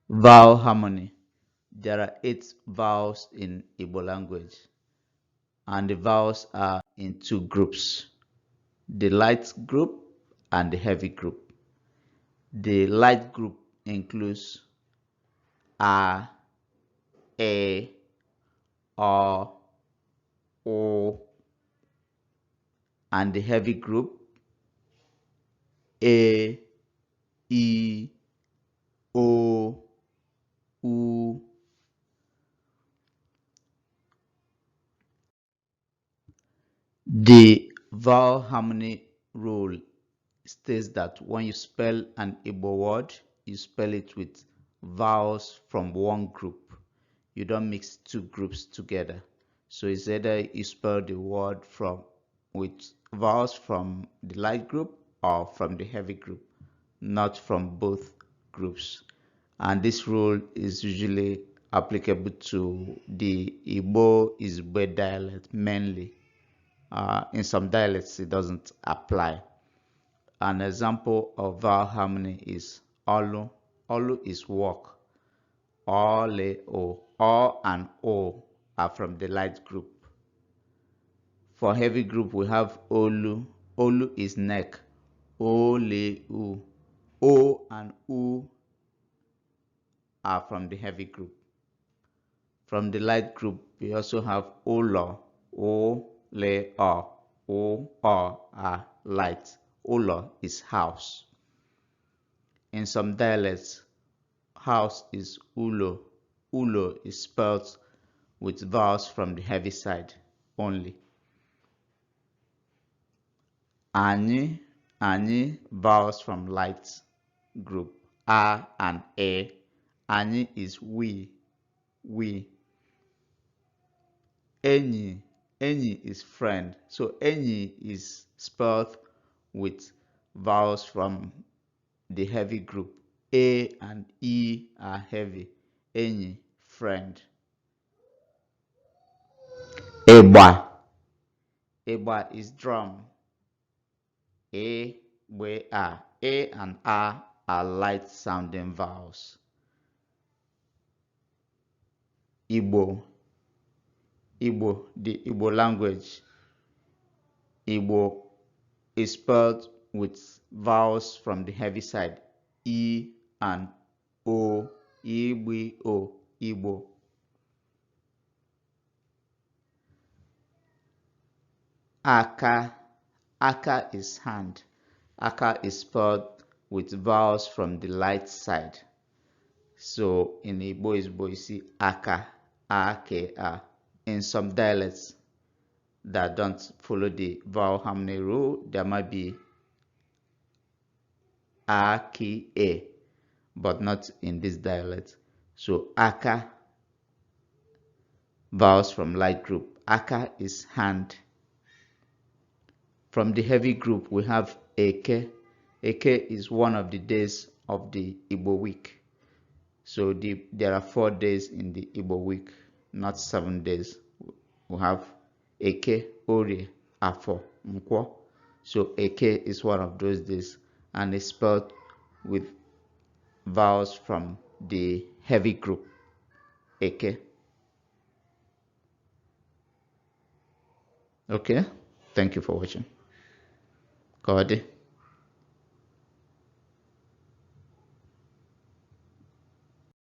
Vowel harmony. There are 8 vowels in Igbo language, and the vowels are in 2 groups, the light group and the heavy group. The light group includes a, o, and the heavy group e, o, u. The vowel harmony rule states that when you spell an Igbo word, you spell it with vowels from one group. You don't mix 2 groups together. So it's either you spell the word with vowels from the light group or from the heavy group, not from both groups. And this rule is usually applicable to the Igbo dialect mainly. In some dialects, it doesn't apply. An example of vowel harmony is olu. Olu is work. Ole, o. O and o are from the light group. For heavy group, we have olu. Olu is neck. Ole, u. O and u are from the heavy group. From the light group, we also have olo. O, le, o. O are light. Olo is house. In some dialects, house is ulo. Ulo is spelled with vowels from the heavy side only. Ani, vowels from light group. A and e. Ani is we. Enyi is friend. So enyi is spelled with vowels from the heavy group. A and E are heavy. Enyi, friend. Egba is drum. A and A are light sounding vowels. Igbo, the Igbo language. Igbo is spelled with vowels from the heavy side. E and O. Igbo. Aka is hand. Aka is spelled with vowels from the light side. So in Igbo you see aka, aka. In some dialects that don't follow the vowel harmony rule, there might be a, but not in this dialect. So aka, vowels from light group. Aka is hand. From the heavy group, we have eke. Eke is one of the days of the Igbo week. So there are 4 days in the Igbo week, not 7 days. We have Eke, Orie, Afo, Nkwo. So Eke is one of those days, and it's spelled with vowels from the heavy group. Eke. Okay, thank you for watching. Kawade.